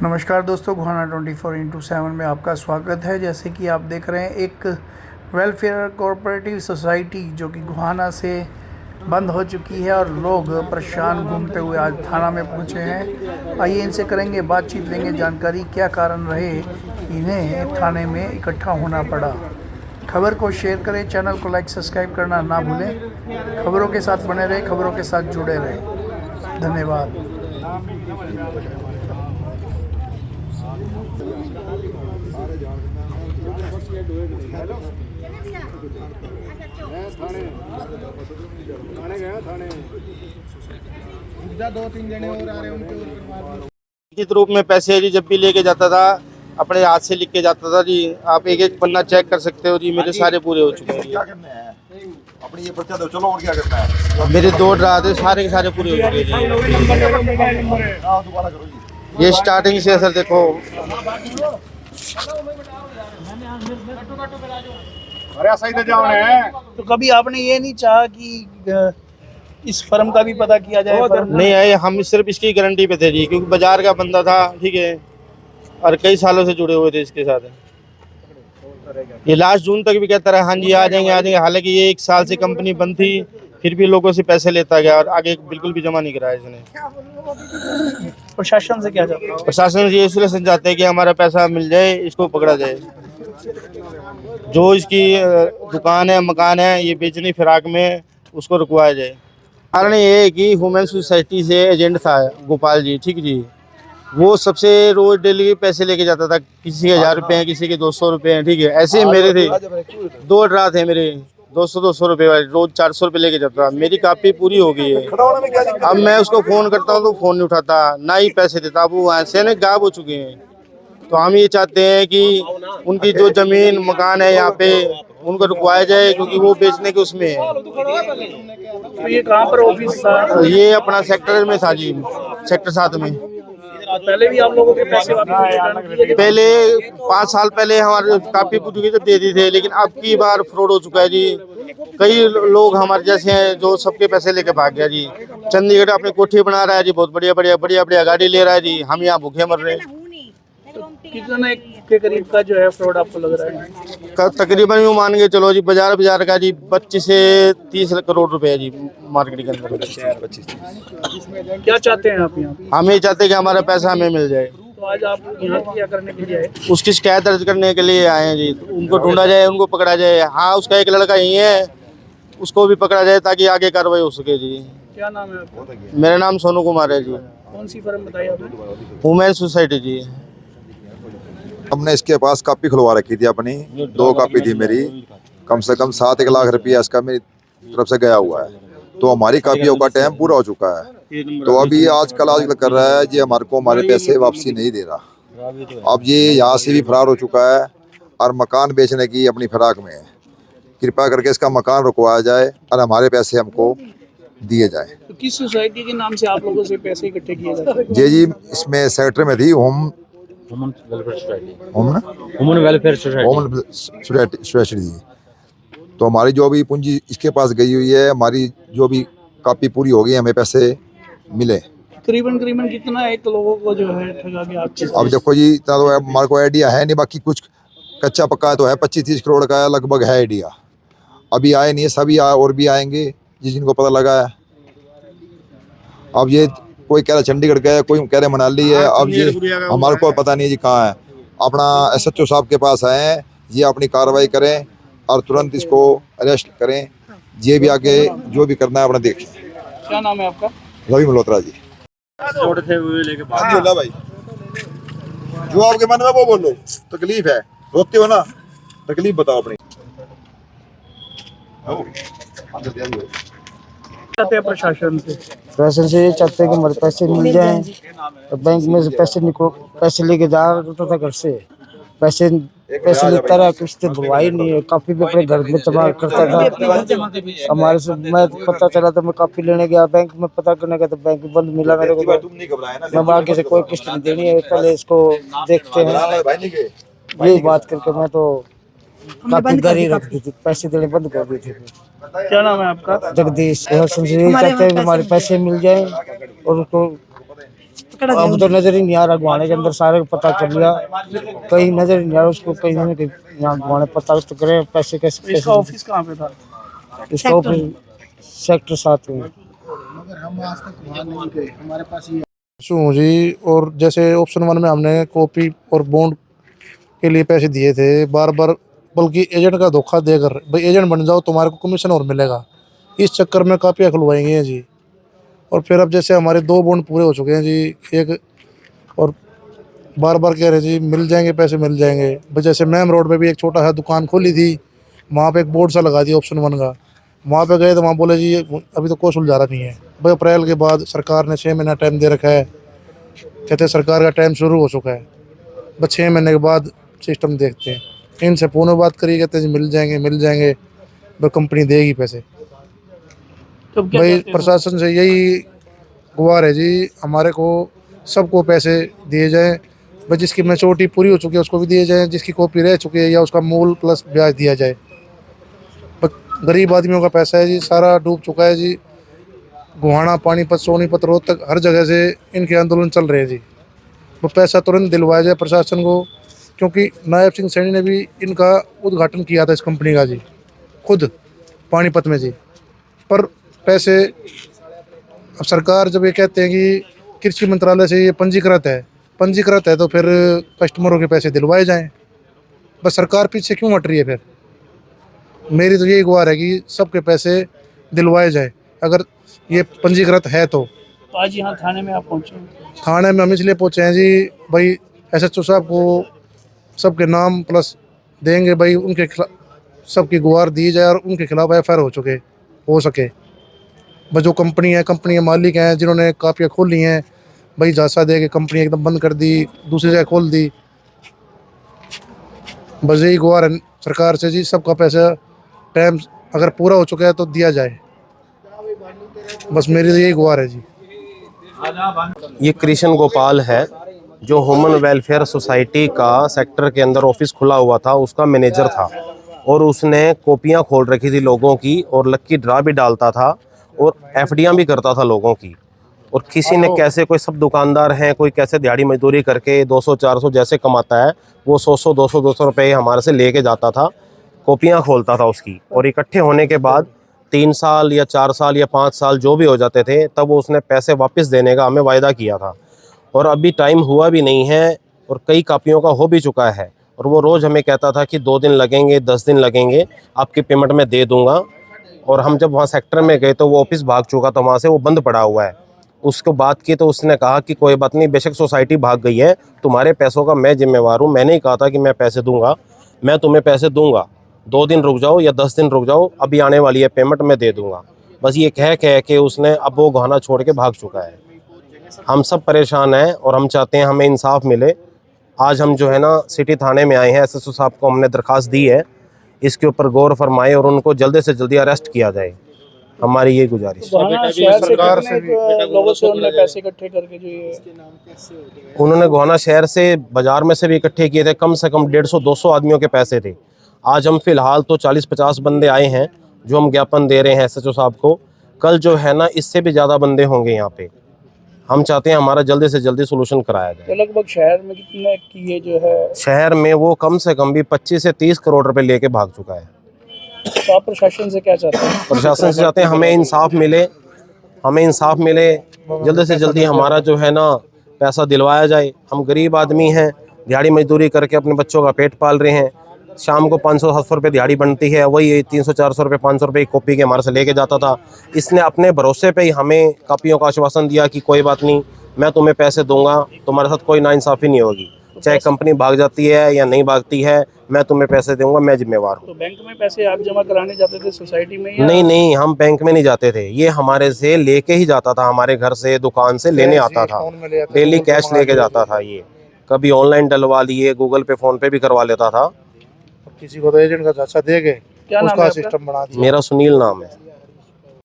नमस्कार दोस्तों, घुआना 24x7 में आपका स्वागत है। जैसे कि आप देख रहे हैं, एक वेलफेयर कोऑपरेटिव सोसाइटी जो कि घुआना से बंद हो चुकी है और लोग परेशान घूमते हुए आज थाना में पहुंचे हैं। आइए इनसे करेंगे बातचीत, लेंगे जानकारी क्या कारण रहे इन्हें थाने में इकट्ठा होना पड़ा। खबर को शेयर करें, चैनल को लाइक सब्सक्राइब करना ना भूलें। खबरों के साथ बने रहे, खबरों के साथ जुड़े रहे। धन्यवाद। थाने गया थाने 2-3 जने और आ रहे हैं उनके लिखित रूप में पैसे जी जब भी लेके जाता था अपने हाथ से लिख के जाता था जी। आप एक एक पन्ना चेक कर सकते हो जी। मेरे सारे पूरे हो चुके हैं। क्या करना है अपनी ये पर्चा दो, चलो और क्या करना है। मेरे 2 ड्रा थे, सारे के सारे पूरे हो चुके हैं जी। दोबारा करो जी। ये स्टार्टिंग से सर देखो। अरे सही तो जाओ है। तो कभी आपने ये नहीं चाहा कि इस फर्म का भी पता किया जाए? नहीं है, हम सिर्फ इसकी गारंटी पे थे जी, क्योंकि बाजार का बंदा था, ठीक है, और कई सालों से जुड़े हुए थे इसके साथ। ये लास्ट जून तक भी कहता रहा हाँ जी आ जाएंगे आ जाएंगे। हालांकि ये 1 साल से कंपनी बंद थी, फिर भी लोगों से पैसे लेता गया और आगे बिल्कुल भी जमा नहीं कराया इसने। प्रशासन से क्या चाहते हैं? प्रशासन ये सुलझन चाहते हैं कि हमारा पैसा मिल जाए, इसको पकड़ा जाए। जो इसकी दुकान है, मकान है, ये बेचने फिराक में, उसको रुकवाया जाए। कारण ये है कि ह्यूमन सोसाइटी से एजेंट था गोपाल जी, ठीक जी। वो सबसे रोज डेली के पैसे लेके जाता था, किसी के 1000 रुपये हैं, किसी के 200 रुपये हैं, ठीक है। ऐसे ही मेरे थे 2 ड्रा थे मेरे 200 रुपये वाले, रोज 400 रुपये लेके जाता था। मेरी कापी पूरी हो गई है। अब मैं उसको फ़ोन करता हूँ तो फ़ोन नहीं उठाता, ना ही पैसे देता। अब वो ऐसे ने गायब हो चुके हैं। तो हम ये चाहते हैं कि उनकी जो ज़मीन मकान है यहाँ पे उनको रुकवाया जाए, क्योंकि वो बेचने के उसमें है। तो ये कहाँ पर ऑफिस था? ये अपना सेक्टर में था जी, सेक्टर 7 में। पहले भी आप लोगों के पैसे वापस? पहले 5 साल पहले हमारे कापी पूरी तो दे दी थे, लेकिन अब की बार फ्रॉड हो चुका है जी। कई लोग हमारे जैसे हैं जो सबके पैसे लेके भाग गया जी। चंडीगढ़ अपनी कोठी बना रहा है जी, बहुत बढ़िया बढ़िया बढ़िया बढ़िया गाड़ी ले रहा है जी। हम यहाँ भूखे मर रहे हैं। कितने के करीब का जो है फ्रॉड आपको लग रहा है? तकरीबन यूँ मान के चलो जी, बाजार का जी 25 से 30 करोड़ रुपए जी मार्केट के अंदर। क्या चाहते हैं आप यहाँ? हम ये चाहते हैं कि हमारा पैसा हमें मिल जाए। तो आज आप यहाँ क्या करने के लिए आए? उसकी शिकायत दर्ज करने के लिए आए हैं जी। उनको ढूंढा जाए, उनको पकड़ा जाए। हाँ, उसका एक लड़का यही है, उसको भी पकड़ा जाए ताकि आगे कार्रवाई हो सके जी। क्या नाम है आपका? मेरा नाम सोनू कुमार है जी। कौन सी फर्म बताई आपने? वुमेन सोसाइटी जी। हमने इसके पास कापी खुलवा रखी थी अपनी, 2 कापी थी मेरी, कम से कम 7-1 लाख रुपया इसका मेरी तरफ से गया हुआ है। तो हमारी कापियों का टाइम पूरा हो चुका है। तो अभी आजकल कर रहा है ये हमारे को हमारे पैसे वापसी नहीं दे रहा। अब ये यहाँ से भी फरार हो चुका है और मकान बेचने की अपनी फिराक में है। कृपया करके इसका मकान रुकवाया जाए और हमारे पैसे हमको दिए जाए। तो किस सोसाइटी के नाम से आप लोगों से पैसे इकट्ठे किए जाते हैं? जी इसमें सेक्टर में थी वुमन वेलफेयर सोसाइटी थी। तो हमारी जो भी पूंजी इसके पास गई हुई है, हमारी जो भी कापी पूरी हो गई, हमें पैसे मिले। करीबन कितना एक लोगों को जो है ठगा के आप? अब देखो जी, इतना तो हमारे को आइडिया है नहीं, बाकी कुछ कच्चा पक्का तो है, 25-30 करोड़ का लगभग है आइडिया। अभी आए नहीं है, सभी और भी आएंगे जिनको पता लगा है। अब ये कोई कह रहा चंडीगढ़ का है, कोई कह रहे मनाली है। अब ये हमारे को पता नहीं है जी कहाँ है। अपना SHO साहब के पास आए हैं, ये अपनी कार्रवाई करें और तुरंत इसको अरेस्ट करें। ये भी आगे जो भी करना है अपना देखें। क्या नाम है आपका? रवि मल्होत्रा जी। भाई जो आपके मन में वो बोलो। तकलीफ है, रोकते हो ना, तकलीफ बताओ अपनी। चाहते हैं प्रशासन से? ये चाहते हैं कि हमारे पैसे मिल जाएं। तो बैंक में से पैसे लेके जा रहा था घर से, पैसे लेता रहा, किस्त भरवाई नहीं है। काफी भी अपने घर में जमा करता था हमारे से। मैं पता चला तो मैं काफी लेने गया बैंक में, पता करने गया तो बैंक बंद मिला मेरे को। मैं आगे से कोई किस्त नहीं देनी है, पहले इसको देखते हैं। यही बात करके मैं तो काफी घर ही रख दी थी, पैसे देने बंद कर दिए थे। क्या नाम है आपका? जगदीश। यही चाहते हैं कि हमारे पैसे मिल जाए और उसको पकड़ा अब तो नजर ही नहीं आ रहा, गुआने के अंदर सारे को पता कर लिया, कहीं नजर ही नहीं आ रहा उसको, कहीं ना कहीं यहाँ गुआने पता तो करे पैसे कैसे इसका ऑफिस कहाँ पे था? इसका ऑफिस सेक्टर 7 में। मगर हम आज तक वहाँ नहीं गए, हमारे पास ये जी। और जैसे ऑप्शन 1 में हमने कॉपी और बॉन्ड के लिए पैसे दिए थे बार बार, बल्कि एजेंट का धोखा देकर भाई एजेंट बन जाओ तुम्हारे को कमीशन और मिलेगा, इस चक्कर में कापियाँ खुलवाएंगे हैं जी। और फिर अब जैसे हमारे 2 बॉन्ड पूरे हो चुके हैं जी, एक और बार बार कह रहे जी मिल जाएंगे पैसे मिल जाएंगे। भाई जैसे मैम रोड पे भी एक छोटा सा दुकान खोली थी, वहाँ पे एक बोर्ड सा लगा दिया ऑप्शन 1 का, वहाँ पे गए तो वहाँ बोले जी अभी तो कोई सुलझा रहा नहीं है। भाई अप्रैल के बाद सरकार ने 6 महीना टाइम दे रखा है, कहते हैं सरकार का टाइम शुरू हो चुका है, बस 6 महीने के बाद सिस्टम देखते हैं। इनसे फोन बात करिए, कहते हैं जी मिल जाएंगे, भाई कंपनी देगी पैसे। तो क्या भाई कहते हो? प्रशासन से यही गुहार है जी, हमारे को सबको पैसे दिए जाएं, भाई जिसकी मैच्योरिटी पूरी हो चुकी है उसको भी दिए जाएं, जिसकी कॉपी रह चुकी है या उसका मूल प्लस ब्याज दिया जाए। गरीब आदमियों का पैसा है जी, सारा डूब चुका है जी। गोहाना, पानीपत, सोनीपत, रोहतक हर जगह से इनके आंदोलन चल रहे हैं जी। वो पैसा तुरंत दिलवाया जाए प्रशासन को, क्योंकि नायब सिंह सैनी ने भी इनका उद्घाटन किया था इस कंपनी का जी, खुद पानीपत में जी। पर पैसे अब सरकार जब ये कहते हैं कि कृषि मंत्रालय से ये पंजीकृत है तो फिर कस्टमरों के पैसे दिलवाए जाएं। बस सरकार पीछे क्यों हट रही है? फिर मेरी तो यही गुहार है कि सबके पैसे दिलवाए जाए अगर ये पंजीकृत है तो। आज यहाँ थाने में आप पहुँचे? थाने में हम इसलिए पहुँचे हैं जी, भाई SHO साहब को सबके नाम प्लस देंगे, भाई उनके खिलाफ सबकी गुहार दी जाए और उनके खिलाफ FIR हो सके। बस जो कंपनी के मालिक हैं जिन्होंने कापियाँ खोली हैं, भाई झांसा दे के कंपनी एकदम बंद कर दी, दूसरी जगह खोल दी। बस यही गुहार है सरकार से जी, सबका पैसा टाइम अगर पूरा हो चुका है तो दिया जाए, बस मेरी तो यही गुहार है जी। ये कृष्ण गोपाल है जो ह्यूमन वेलफेयर सोसाइटी का सेक्टर के अंदर ऑफिस खुला हुआ था, उसका मैनेजर था और उसने कॉपियां खोल रखी थी लोगों की और लक्की ड्रा भी डालता था और FDयां भी करता था लोगों की। और किसी ने कैसे, कोई सब दुकानदार हैं, कोई कैसे दिहाड़ी मजदूरी करके 200-400 जैसे कमाता है, वो 100 200 रुपये हमारे से लेके जाता था, कॉपियाँ खोलता था उसकी, और इकट्ठे होने के बाद 3 साल या 4 साल या 5 साल जो भी हो जाते थे, तब वो उसने पैसे वापस देने का हमें वायदा किया था। और अभी टाइम हुआ भी नहीं है और कई कापियों का हो भी चुका है, और वो रोज़ हमें कहता था कि 2 दिन लगेंगे, 10 दिन लगेंगे, आपकी पेमेंट मैं दे दूंगा। और हम जब वहाँ सेक्टर में गए तो वो ऑफिस भाग चुका था, वहाँ से वो बंद पड़ा हुआ है। उसको बात की तो उसने कहा कि कोई बात नहीं, बेशक सोसाइटी भाग गई है, तुम्हारे पैसों का मैं जिम्मेवार हूँ, मैंने ही कहा था कि मैं पैसे दूंगा, मैं तुम्हें पैसे दूंगा, 2 दिन रुक जाओ या 10 दिन रुक जाओ, अभी आने वाली है पेमेंट, मैं दे दूंगा। बस ये कह के उसने अब वो गहना छोड़ के भाग चुका है। हम सब परेशान हैं और हम चाहते हैं हमें इंसाफ मिले। आज हम जो है ना सिटी थाने में आए हैं, SHO साहब को हमने दरख्वास्त दी है, इसके ऊपर गौर फरमाए और उनको जल्दी से जल्दी अरेस्ट किया जाए, हमारी ये गुजारिश। सरकार से भी लोगों से उन्होंने पैसे इकट्ठे करके जो ये उन्होंने गोहाना शहर से, बाजार में से भी इकट्ठे किए थे, कम से कम 150-200 आदमियों के पैसे थे। आज हम फिलहाल तो 40-50 बंदे आए हैं जो हम ज्ञापन दे रहे हैं SHO साहब को। कल जो है ना इससे भी ज़्यादा बंदे होंगे यहाँ पे। हम चाहते हैं हमारा जल्दी से जल्दी सोल्यूशन कराया जाए। तो लगभग शहर में कितने की ये जो है, शहर में वो कम से कम भी 25 से 30 करोड़ रुपए लेके भाग चुका है। तो आप प्रशासन से क्या चाहते हैं? प्रशासन से चाहते हैं हमें इंसाफ मिले, जल्दी से जल्दी हमारा जो है ना पैसा दिलवाया जाए। हम गरीब आदमी हैं, दिहाड़ी मजदूरी करके अपने बच्चों का पेट पाल रहे हैं। शाम को 500-700 रुपये दिहाड़ी बनती है, वही 300-400 रुपये 500 रुपये की कॉपी के हमारे से लेके जाता था। इसने अपने भरोसे पे ही हमें कापियों का आश्वासन दिया कि कोई बात नहीं, मैं तुम्हें पैसे दूंगा, तुम्हारे साथ कोई नाइंसाफ़ी नहीं होगी, चाहे कंपनी भाग जाती है या नहीं भागती है, मैं तुम्हें पैसे दूंगा, मैं जिम्मेवार हूँ। तो बैंक में पैसे आप जमा कराने जाते थे सोसाइटी में या? नहीं, हम बैंक में नहीं जाते थे, ये हमारे से लेके ही जाता था, हमारे घर से दुकान से लेने आता था, डेली कैश लेके जाता था। ये कभी ऑनलाइन डलवा लिए, गूगल पे, फ़ोन पे भी करवा लेता था। किसी को तो एजेंट का झांसा दे के क्या नाम है उसका आपका? सिस्टम बना दिया। मेरा सुनील नाम है।